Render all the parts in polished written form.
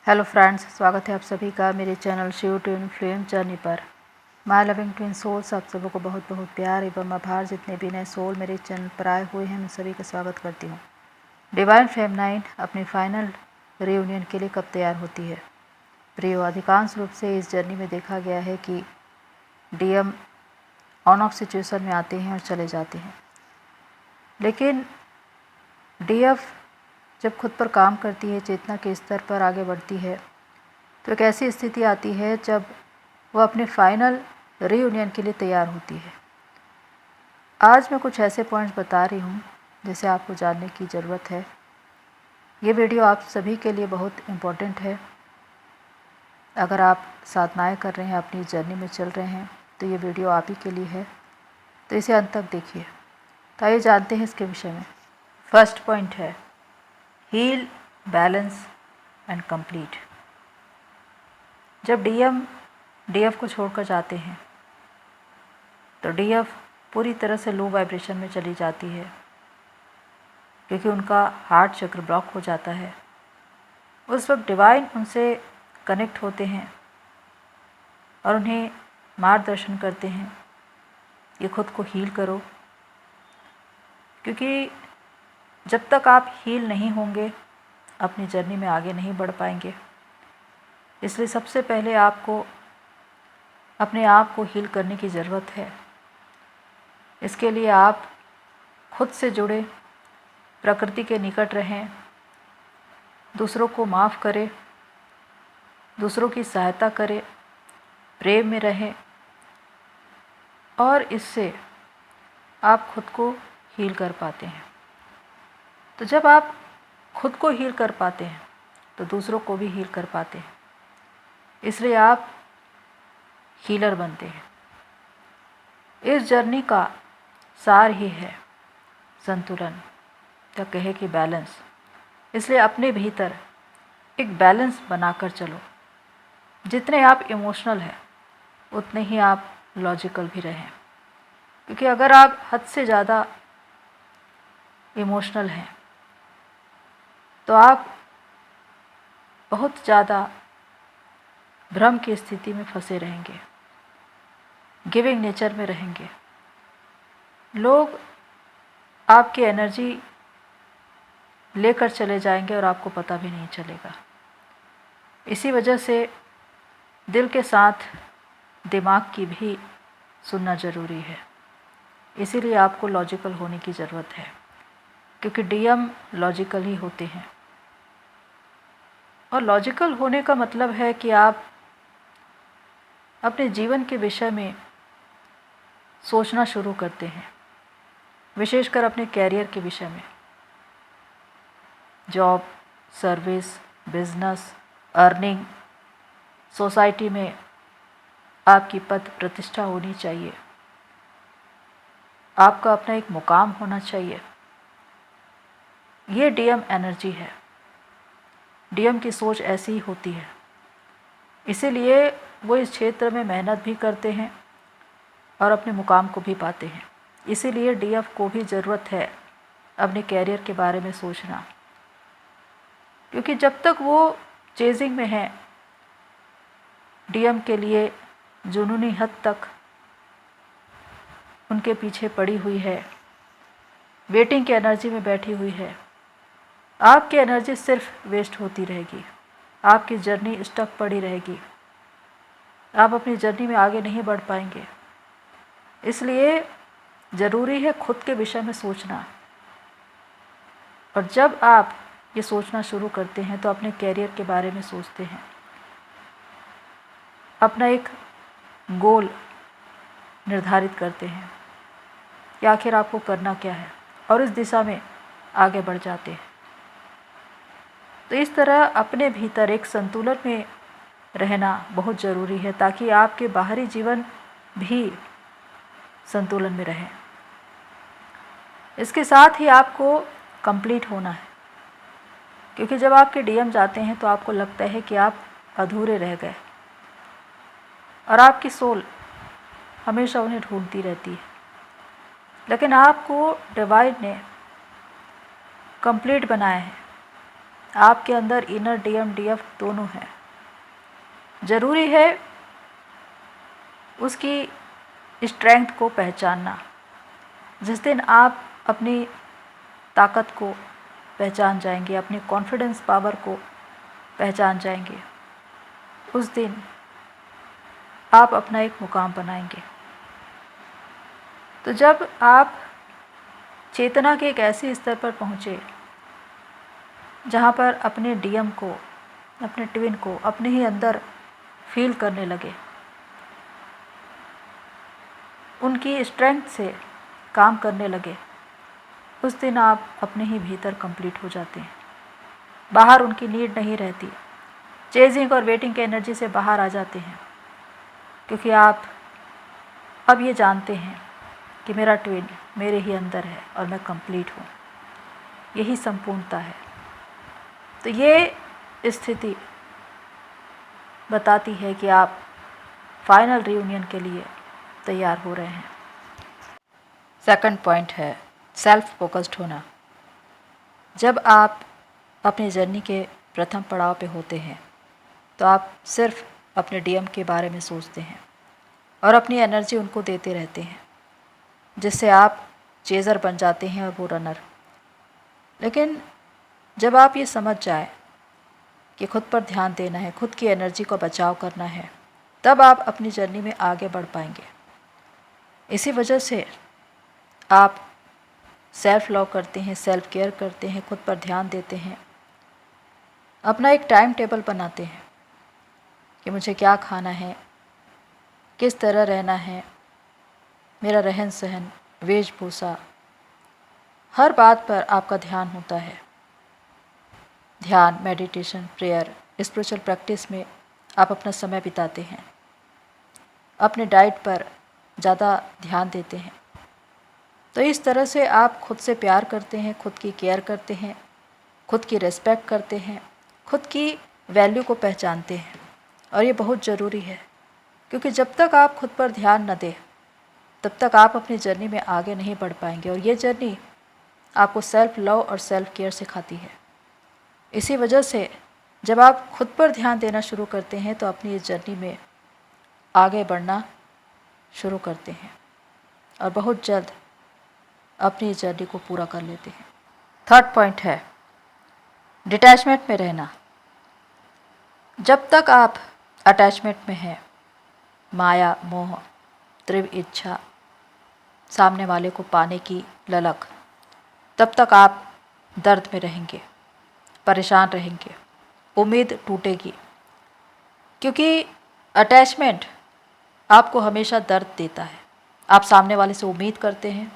Hello friends, स्वागत है आप सभी का मेरे channel Shiv twin flame journey पर। माय लविंग ट्विन सोल्स, आप सबों को बहुत बहुत प्यार एवं आभार। जितने भी नए सोल मेरे चैनल पर आए हुए हैं, मैं सभी का स्वागत करती हूँ। डिवाइन फेमिनाइन अपनी फाइनल रियूनियन के लिए कब तैयार होती है? प्रियो, अधिकांश रूप से इस जर्नी में देखा गया है कि डीएम ऑन ऑफ सिचुएशन में आते हैं और चले जाते हैं, लेकिन डीएफ जब खुद पर काम करती है, चेतना के स्तर पर आगे बढ़ती है, तो एक ऐसी स्थिति आती है जब वह अपने फाइनल रीयूनियन के लिए तैयार होती है। आज मैं कुछ ऐसे पॉइंट्स बता रही हूँ जिसे आपको जानने की ज़रूरत है। ये वीडियो आप सभी के लिए बहुत इम्पोर्टेंट है। अगर आप साधनाएं कर रहे हैं, अपनी जर्नी में चल रहे हैं, तो ये वीडियो आप ही के लिए है, तो इसे अंत तक देखिए। तो आइए जानते हैं इसके विषय में। फर्स्ट पॉइंट है हील, बैलेंस एंड कंप्लीट। जब डीएफ को छोड़कर जाते हैं तो डीएफ पूरी तरह से लो वाइब्रेशन में चली जाती है, क्योंकि उनका हार्ट चक्र ब्लॉक हो जाता है। उस वक्त डिवाइन उनसे कनेक्ट होते हैं और उन्हें मार्गदर्शन करते हैं कि खुद को हील करो, क्योंकि जब तक आप हील नहीं होंगे अपनी जर्नी में आगे नहीं बढ़ पाएंगे। इसलिए सबसे पहले आपको अपने आप को हील करने की ज़रूरत है। इसके लिए आप खुद से जुड़े, प्रकृति के निकट रहें, दूसरों को माफ़ करें, दूसरों की सहायता करें, प्रेम में रहें, और इससे आप खुद को हील कर पाते हैं। तो जब आप खुद को हील कर पाते हैं तो दूसरों को भी हील कर पाते हैं। इसलिए आप हीलर बनते हैं। इस जर्नी का सार ही है संतुलन, या कहे कि बैलेंस। इसलिए अपने भीतर एक बैलेंस बनाकर चलो। जितने आप इमोशनल हैं उतने ही आप लॉजिकल भी रहें, क्योंकि अगर आप हद से ज़्यादा इमोशनल हैं तो आप बहुत ज़्यादा भ्रम की स्थिति में फंसे रहेंगे, गिविंग नेचर में रहेंगे। लोग आपकी एनर्जी लेकर चले जाएंगे और आपको पता भी नहीं चलेगा। इसी वजह से दिल के साथ दिमाग की भी सुनना ज़रूरी है। इसीलिए आपको लॉजिकल होने की ज़रूरत है, क्योंकि डीएम लॉजिकल ही होते हैं। और लॉजिकल होने का मतलब है कि आप अपने जीवन के विषय में सोचना शुरू करते हैं, विशेषकर अपने कैरियर के विषय में। Job, service, business, earning, society में आपकी पद प्रतिष्ठा होनी चाहिए, आपका अपना एक मुकाम होना चाहिए। ये डीएम एनर्जी है। डीएम की सोच ऐसी ही होती है। इसीलिए वो इस क्षेत्र में मेहनत भी करते हैं और अपने मुकाम को भी पाते हैं। इसीलिए डीएफ को भी ज़रूरत है अपने कैरियर के बारे में सोचना, क्योंकि जब तक वो चेजिंग में है, डीएम के लिए जुनूनी हद तक उनके पीछे पड़ी हुई है, वेटिंग की एनर्जी में बैठी हुई है। आपकी एनर्जी सिर्फ वेस्ट होती रहेगी, आपकी जर्नी स्टक पड़ी रहेगी, आप अपनी जर्नी में आगे नहीं बढ़ पाएंगे। इसलिए ज़रूरी है खुद के विषय में सोचना। और जब आप ये सोचना शुरू करते हैं तो अपने कैरियर के बारे में सोचते हैं, अपना एक गोल निर्धारित करते हैं कि आखिर आपको करना क्या है, और इस दिशा में आगे बढ़ जाते हैं। तो इस तरह अपने भीतर एक संतुलन में रहना बहुत ज़रूरी है, ताकि आपके बाहरी जीवन भी संतुलन में रहे। इसके साथ ही आपको कंप्लीट होना है, क्योंकि जब आपके डीएम जाते हैं तो आपको लगता है कि आप अधूरे रह गए, और आपकी सोल हमेशा उन्हें ढूंढती रहती है। लेकिन आपको डिवाइन ने कंप्लीट बनाया है। आपके अंदर इनर डीएम डीएफ दोनों हैं। ज़रूरी है उसकी स्ट्रेंथ को पहचानना। जिस दिन आप अपनी ताकत को पहचान जाएंगे, अपनी कॉन्फिडेंस पावर को पहचान जाएंगे, उस दिन आप अपना एक मुकाम बनाएंगे। तो जब आप चेतना के एक ऐसे स्तर पर पहुँचे जहाँ पर अपने डीएम को, अपने ट्विन को अपने ही अंदर फील करने लगे, उनकी स्ट्रेंथ से काम करने लगे, उस दिन आप अपने ही भीतर कंप्लीट हो जाते हैं। बाहर उनकी नीड नहीं रहती। चेजिंग और वेटिंग के एनर्जी से बाहर आ जाते हैं, क्योंकि आप अब ये जानते हैं कि मेरा ट्विन मेरे ही अंदर है और मैं कंप्लीट हूँ। यही संपूर्णता है। तो ये स्थिति बताती है कि आप फाइनल रियूनियन के लिए तैयार हो रहे हैं। सेकंड पॉइंट है सेल्फ फोकस्ड होना। जब आप अपनी जर्नी के प्रथम पड़ाव पे होते हैं तो आप सिर्फ अपने डीएम के बारे में सोचते हैं और अपनी एनर्जी उनको देते रहते हैं, जिससे आप चेज़र बन जाते हैं और वो रनर। लेकिन जब आप ये समझ जाए कि खुद पर ध्यान देना है, खुद की एनर्जी को बचाव करना है, तब आप अपनी जर्नी में आगे बढ़ पाएंगे। इसी वजह से आप सेल्फ लव करते हैं, सेल्फ केयर करते हैं, खुद पर ध्यान देते हैं, अपना एक टाइम टेबल बनाते हैं कि मुझे क्या खाना है, किस तरह रहना है, मेरा रहन सहन, वेशभूषा, हर बात पर आपका ध्यान होता है। ध्यान, मेडिटेशन, प्रेयर, स्पिरिचुअल प्रैक्टिस में आप अपना समय बिताते हैं। अपने डाइट पर ज़्यादा ध्यान देते हैं। तो इस तरह से आप खुद से प्यार करते हैं, खुद की केयर करते हैं, खुद की रिस्पेक्ट करते हैं, खुद की वैल्यू को पहचानते हैं। और ये बहुत ज़रूरी है, क्योंकि जब तक आप खुद पर ध्यान न दें तब तक आप अपनी जर्नी में आगे नहीं बढ़ पाएंगे। और ये जर्नी आपको सेल्फ लव और सेल्फ केयर सिखाती है। इसी वजह से जब आप खुद पर ध्यान देना शुरू करते हैं तो अपनी इस जर्नी में आगे बढ़ना शुरू करते हैं और बहुत जल्द अपनी इस जर्नी को पूरा कर लेते हैं। थर्ड पॉइंट है डिटैचमेंट में रहना। जब तक आप अटैचमेंट में हैं, माया, मोह, तीव्र इच्छा, सामने वाले को पाने की ललक, तब तक आप दर्द में रहेंगे, परेशान रहेंगे, उम्मीद टूटेगी। क्योंकि अटैचमेंट आपको हमेशा दर्द देता है। आप सामने वाले से उम्मीद करते हैं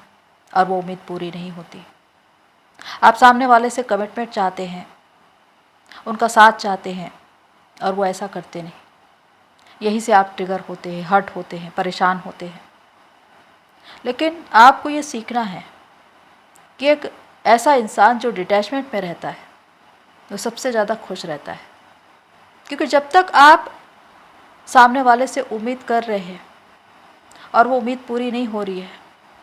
और वो उम्मीद पूरी नहीं होती। आप सामने वाले से कमिटमेंट चाहते हैं, उनका साथ चाहते हैं और वो ऐसा करते नहीं। यहीं से आप ट्रिगर होते हैं, हर्ट होते हैं, परेशान होते हैं। लेकिन आपको ये सीखना है कि एक ऐसा इंसान जो डिटैचमेंट में रहता है वो सबसे ज़्यादा खुश रहता है। क्योंकि जब तक आप सामने वाले से उम्मीद कर रहे हैं और वो उम्मीद पूरी नहीं हो रही है,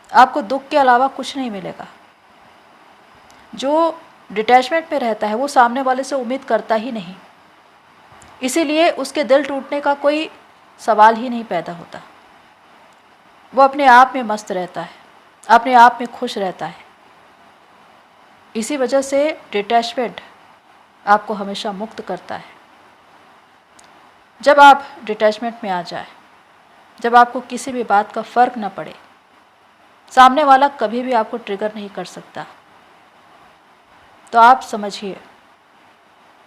आपको दुख के अलावा कुछ नहीं मिलेगा। जो डिटैचमेंट में रहता है वो सामने वाले से उम्मीद करता ही नहीं, इसीलिए उसके दिल टूटने का कोई सवाल ही नहीं पैदा होता। वो अपने आप में मस्त रहता है, अपने आप में खुश रहता है। इसी वजह से डिटैचमेंट आपको हमेशा मुक्त करता है। जब आप डिटैचमेंट में आ जाए, जब आपको किसी भी बात का फ़र्क न पड़े, सामने वाला कभी भी आपको ट्रिगर नहीं कर सकता, तो आप समझिए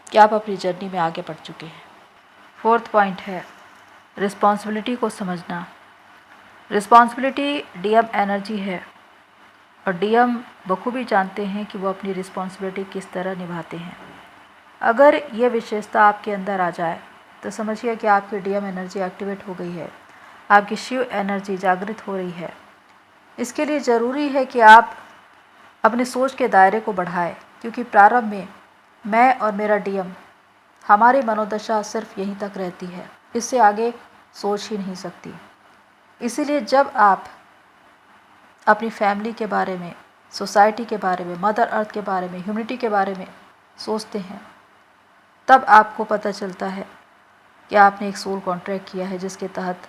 कि आप अपनी जर्नी में आगे बढ़ चुके हैं। फोर्थ पॉइंट है रिस्पॉन्सिबिलिटी को समझना। रिस्पॉन्सिबिलिटी डीएम एनर्जी है और डीएम बखूबी जानते हैं कि वो अपनी रिस्पॉन्सिबिलिटी किस तरह निभाते हैं। अगर ये विशेषता आपके अंदर आ जाए तो समझिए कि आपकी डीएम एनर्जी एक्टिवेट हो गई है, आपकी शिव एनर्जी जागृत हो रही है। इसके लिए ज़रूरी है कि आप अपने सोच के दायरे को बढ़ाएं, क्योंकि प्रारंभ में मैं और मेरा डीएम, हमारी मनोदशा सिर्फ यहीं तक रहती है, इससे आगे सोच ही नहीं सकती। इसीलिए जब आप अपनी फैमिली के बारे में, सोसाइटी के बारे में, मदर अर्थ के बारे में, ह्यूमैनिटी के बारे में सोचते हैं तब आपको पता चलता है कि आपने एक सोल कॉन्ट्रैक्ट किया है जिसके तहत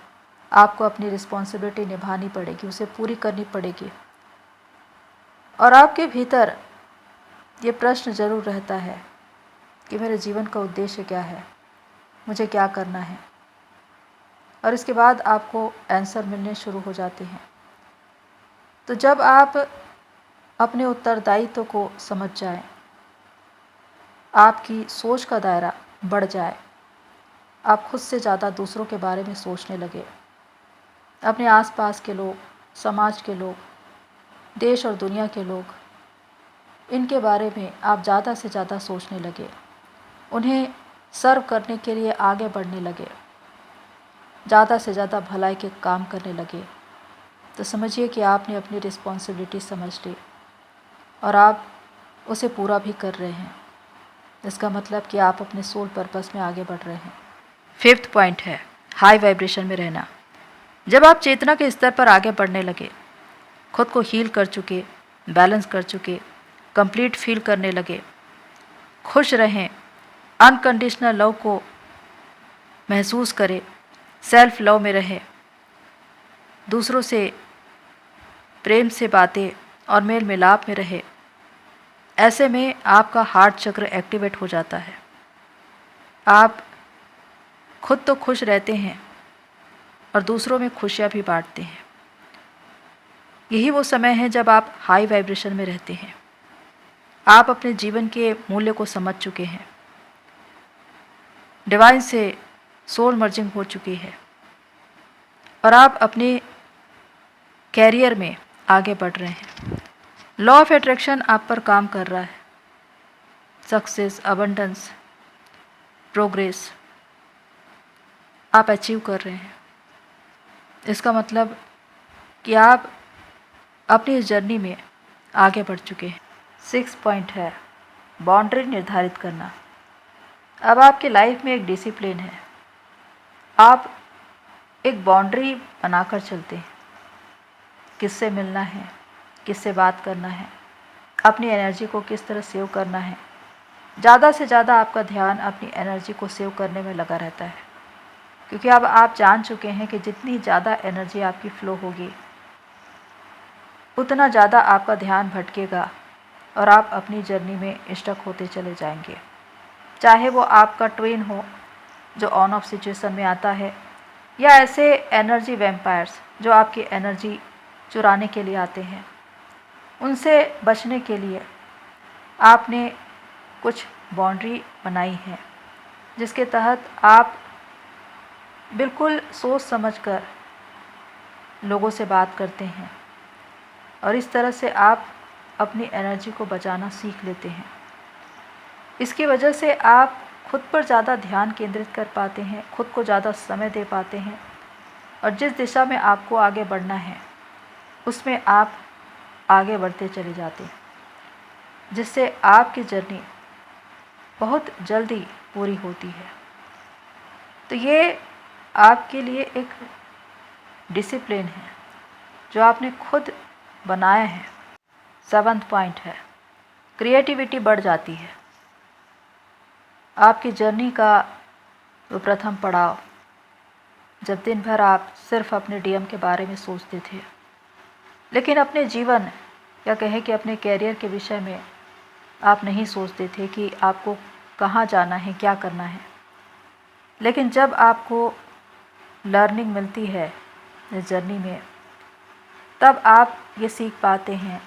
आपको अपनी रिस्पॉन्सिबिलिटी निभानी पड़ेगी, उसे पूरी करनी पड़ेगी। और आपके भीतर ये प्रश्न ज़रूर रहता है कि मेरे जीवन का उद्देश्य क्या है, मुझे क्या करना है। और इसके बाद आपको आंसर मिलने शुरू हो जाते हैं। तो जब आप अपने उत्तरदायित्व को समझ जाएं, आपकी सोच का दायरा बढ़ जाए, आप खुद से ज़्यादा दूसरों के बारे में सोचने लगे, अपने आसपास के लोग, समाज के लोग, देश और दुनिया के लोग, इनके बारे में आप ज़्यादा से ज़्यादा सोचने लगे, उन्हें सर्व करने के लिए आगे बढ़ने लगे, ज़्यादा से ज़्यादा भलाई के काम करने लगे, तो समझिए कि आपने अपनी रिस्पॉन्सिबिलिटी समझ ली और आप उसे पूरा भी कर रहे हैं। इसका मतलब कि आप अपने सोल पर्पस में आगे बढ़ रहे हैं। 5th पॉइंट है हाई वाइब्रेशन में रहना। जब आप चेतना के स्तर पर आगे बढ़ने लगे, खुद को हील कर चुके, बैलेंस कर चुके, कंप्लीट फील करने लगे, खुश रहें, अनकंडीशनल लव को महसूस करें, सेल्फ लव में रहें, दूसरों से प्रेम से बातें और मेल मिलाप में रहे, ऐसे में आपका हार्ट चक्र एक्टिवेट हो जाता है। आप खुद तो खुश रहते हैं और दूसरों में खुशियाँ भी बांटते हैं। यही वो समय है जब आप हाई वाइब्रेशन में रहते हैं। आप अपने जीवन के मूल्य को समझ चुके हैं, डिवाइन से सोल मर्जिंग हो चुकी है और आप अपने कैरियर में आगे बढ़ रहे हैं। लॉ ऑफ अट्रैक्शन आप पर काम कर रहा है। सक्सेस, अबंडेंस, प्रोग्रेस आप अचीव कर रहे हैं। इसका मतलब कि आप अपनी इस जर्नी में आगे बढ़ चुके हैं। 6th पॉइंट है बाउंड्री निर्धारित करना। अब आपकी लाइफ में एक डिसिप्लिन है। आप एक बाउंड्री बनाकर चलते हैं, किससे मिलना है, किससे बात करना है, अपनी एनर्जी को किस तरह सेव करना है। ज़्यादा से ज़्यादा आपका ध्यान अपनी एनर्जी को सेव करने में लगा रहता है, क्योंकि अब आप जान चुके हैं कि जितनी ज़्यादा एनर्जी आपकी फ्लो होगी, उतना ज़्यादा आपका ध्यान भटकेगा और आप अपनी जर्नी में स्टक होते चले जाएंगे। चाहे वो आपका ट्विन हो जो ऑन ऑफ सिचुएशन में आता है, या ऐसे एनर्जी वैम्पायर्स जो आपकी एनर्जी चुराने के लिए आते हैं। उनसे बचने के लिए आपने कुछ बाउंड्री बनाई है, जिसके तहत आप बिल्कुल सोच समझकर लोगों से बात करते हैं और इस तरह से आप अपनी एनर्जी को बचाना सीख लेते हैं। इसकी वजह से आप खुद पर ज़्यादा ध्यान केंद्रित कर पाते हैं, खुद को ज़्यादा समय दे पाते हैं और जिस दिशा में आपको आगे बढ़ना है उसमें आप आगे बढ़ते चले जाते हैं, जिससे आपकी जर्नी बहुत जल्दी पूरी होती है। तो ये आपके लिए एक डिसिप्लिन है जो आपने खुद बनाया है। 7th पॉइंट है क्रिएटिविटी बढ़ जाती है। आपकी जर्नी का वो प्रथम पड़ाव, जब दिन भर आप सिर्फ अपने डीएम के बारे में सोचते थे, लेकिन अपने जीवन या कहें कि अपने कैरियर के विषय में आप नहीं सोचते थे कि आपको कहाँ जाना है, क्या करना है। लेकिन जब आपको लर्निंग मिलती है इस जर्नी में, तब आप ये सीख पाते हैं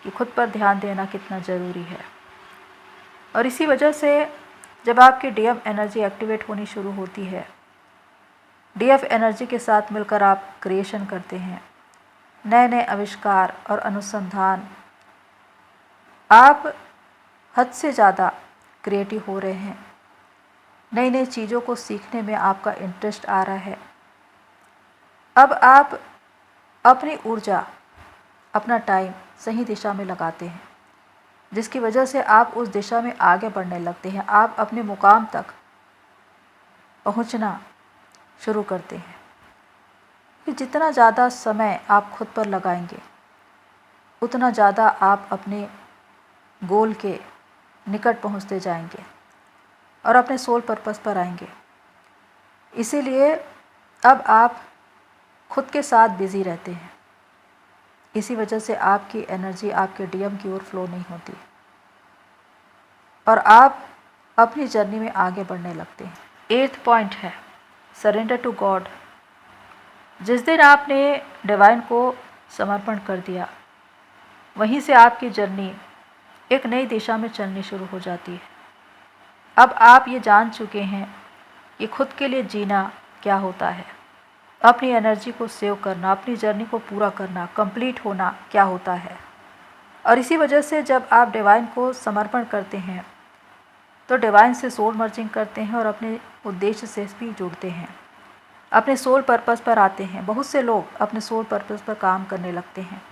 कि खुद पर ध्यान देना कितना ज़रूरी है। और इसी वजह से जब आपकी डीएफ एनर्जी एक्टिवेट होनी शुरू होती है, डीएफ एनर्जी के साथ मिलकर आप क्रिएशन करते हैं, नए नए आविष्कार और अनुसंधान, आप हद से ज़्यादा क्रिएटिव हो रहे हैं, नई नई चीज़ों को सीखने में आपका इंटरेस्ट आ रहा है। अब आप अपनी ऊर्जा, अपना टाइम सही दिशा में लगाते हैं, जिसकी वजह से आप उस दिशा में आगे बढ़ने लगते हैं। आप अपने मुकाम तक पहुंचना शुरू करते हैं कि जितना ज़्यादा समय आप खुद पर लगाएंगे, उतना ज़्यादा आप अपने गोल के निकट पहुंचते जाएंगे और अपने सोल पर्पस पर आएंगे। इसीलिए अब आप खुद के साथ बिज़ी रहते हैं। इसी वजह से आपकी एनर्जी आपके डीएम की ओर फ्लो नहीं होती और आप अपनी जर्नी में आगे बढ़ने लगते हैं। 8th पॉइंट है सरेंडर टू गॉड। जिस दिन आपने डिवाइन को समर्पण कर दिया, वहीं से आपकी जर्नी एक नई दिशा में चलनी शुरू हो जाती है। अब आप ये जान चुके हैं कि खुद के लिए जीना क्या होता है, अपनी एनर्जी को सेव करना, अपनी जर्नी को पूरा करना, कंप्लीट होना क्या होता है। और इसी वजह से जब आप डिवाइन को समर्पण करते हैं तो डिवाइन से सोल मर्जिंग करते हैं और अपने उद्देश्य से भी जुड़ते हैं, अपने सोल पर्पस पर आते हैं। बहुत से लोग अपने सोल पर्पस पर काम करने लगते हैं।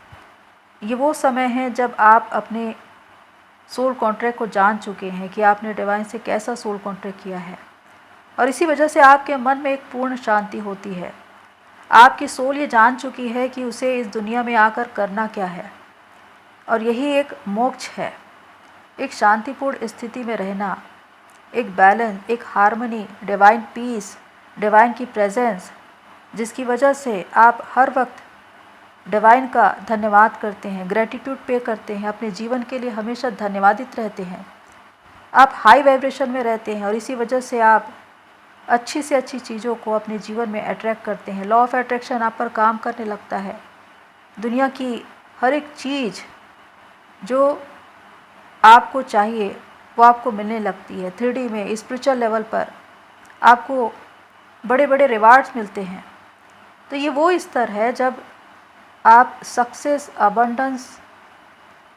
ये वो समय है जब आप अपने सोल कॉन्ट्रैक्ट को जान चुके हैं कि आपने डिवाइन से कैसा सोल कॉन्ट्रैक्ट किया है, और इसी वजह से आपके मन में एक पूर्ण शांति होती है। आपकी सोल ये जान चुकी है कि उसे इस दुनिया में आकर करना क्या है, और यही एक मोक्ष है, एक शांतिपूर्ण स्थिति में रहना, एक बैलेंस, एक हार्मनी, डिवाइन पीस, डिवाइन की प्रेजेंस, जिसकी वजह से आप हर वक्त डिवाइन का धन्यवाद करते हैं, ग्रेटिट्यूड पे करते हैं, अपने जीवन के लिए हमेशा धन्यवादित रहते हैं। आप हाई वाइब्रेशन में रहते हैं और इसी वजह से आप अच्छी से अच्छी चीज़ों को अपने जीवन में अट्रैक्ट करते हैं। लॉ ऑफ अट्रैक्शन आप पर काम करने लगता है। दुनिया की हर एक चीज़ जो आपको चाहिए वो आपको मिलने लगती है। 3D में स्पिरिचुअल लेवल पर आपको बड़े बड़े रिवार्ड्स मिलते हैं। तो ये वो स्तर है जब आप सक्सेस, अबंडेंस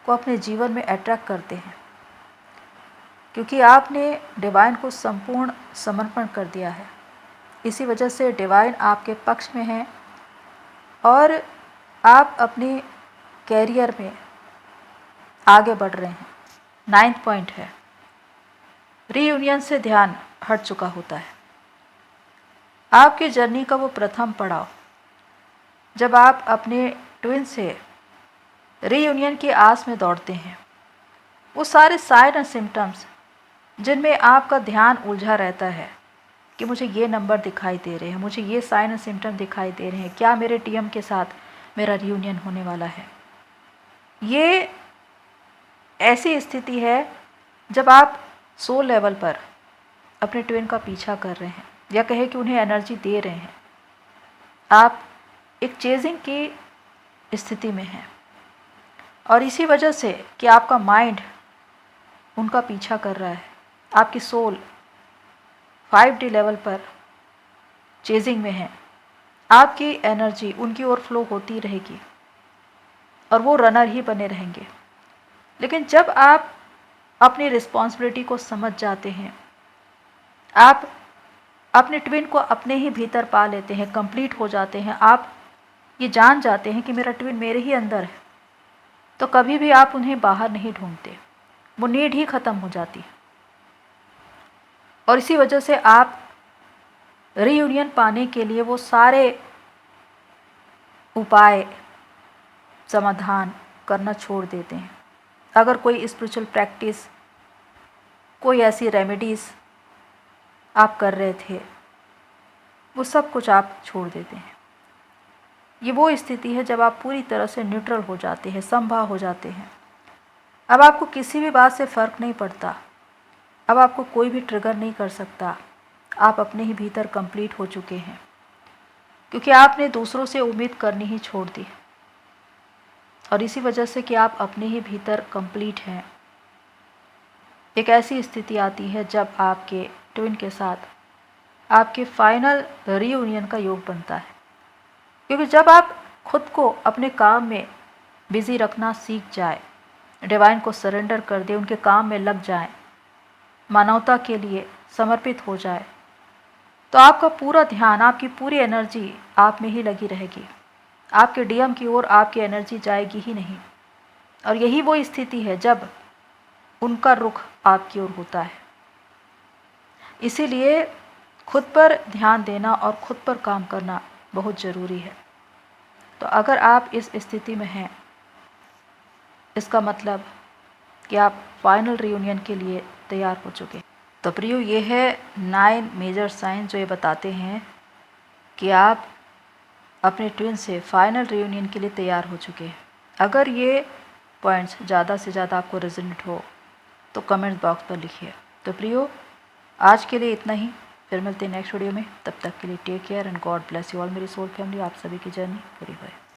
को अपने जीवन में अट्रैक्ट करते हैं, क्योंकि आपने डिवाइन को संपूर्ण समर्पण कर दिया है। इसी वजह से डिवाइन आपके पक्ष में है और आप अपने कैरियर में आगे बढ़ रहे हैं। 9th पॉइंट है रीयूनियन से ध्यान हट चुका होता है। आपकी जर्नी का वो प्रथम पड़ाव जब आप अपने ट्विन से रीयूनियन की आस में दौड़ते हैं, वो सारे साइन और सिम्टम्स जिनमें आपका ध्यान उलझा रहता है कि मुझे ये नंबर दिखाई दे रहे हैं, मुझे ये साइन और सिम्टम दिखाई दे रहे हैं, क्या मेरे टीएम के साथ मेरा रीयूनियन होने वाला है। ये ऐसी स्थिति है जब आप सोल लेवल पर अपने ट्विन का पीछा कर रहे हैं या कहे कि उन्हें एनर्जी दे रहे हैं। आप एक चेजिंग की स्थिति में हैं और इसी वजह से कि आपका माइंड उनका पीछा कर रहा है, आपकी सोल 5D लेवल पर चेजिंग में है, आपकी एनर्जी उनकी ओर फ्लो होती रहेगी और वो रनर ही बने रहेंगे। लेकिन जब आप अपनी रिस्पॉन्सिबिलिटी को समझ जाते हैं, आप अपने ट्विन को अपने ही भीतर पा लेते हैं, कंप्लीट हो जाते हैं, आप ये जान जाते हैं कि मेरा ट्विन मेरे ही अंदर है, तो कभी भी आप उन्हें बाहर नहीं ढूंढते, वो नीड ही ख़त्म हो जाती है। और इसी वजह से आप रीयूनियन पाने के लिए वो सारे उपाय, समाधान करना छोड़ देते हैं। अगर कोई स्पिरिचुअल प्रैक्टिस, कोई ऐसी रेमेडीज़ आप कर रहे थे, वो सब कुछ आप छोड़ देते हैं। ये वो स्थिति है जब आप पूरी तरह से न्यूट्रल हो जाते हैं, संभा हो जाते हैं। अब आपको किसी भी बात से फ़र्क नहीं पड़ता, अब आपको कोई भी ट्रिगर नहीं कर सकता। आप अपने ही भीतर कंप्लीट हो चुके हैं, क्योंकि आपने दूसरों से उम्मीद करनी ही छोड़ दी। और इसी वजह से कि आप अपने ही भीतर कंप्लीट हैं, एक ऐसी स्थिति आती है जब आपके ट्विन के साथ आपके फाइनल रीयूनियन का योग बनता है। क्योंकि जब आप खुद को अपने काम में बिज़ी रखना सीख जाए, डिवाइन को सरेंडर कर दे, उनके काम में लग जाए, मानवता के लिए समर्पित हो जाए, तो आपका पूरा ध्यान, आपकी पूरी एनर्जी आप में ही लगी रहेगी। आपके डीएम की ओर आपकी एनर्जी जाएगी ही नहीं। और यही वो स्थिति है जब उनका रुख आपकी ओर होता है। इसीलिए खुद पर ध्यान देना और खुद पर काम करना बहुत ज़रूरी है। तो अगर आप इस स्थिति में हैं, इसका मतलब कि आप फाइनल रीयूनियन के लिए तैयार हो चुके हैं। तो प्रियो, ये है 9 मेजर साइन जो ये बताते हैं कि आप अपने ट्विन से फाइनल रियूनियन के लिए तैयार हो चुके हैं। अगर ये पॉइंट्स ज़्यादा से ज़्यादा आपको रेजोनेट हो तो कमेंट बॉक्स पर लिखिए। तो प्रियो, आज के लिए इतना ही, फिर मिलते हैं नेक्स्ट वीडियो में। तब तक के लिए take care and God bless you all मेरी सोल फैमिली। आप सभी की जर्नी पूरी होए।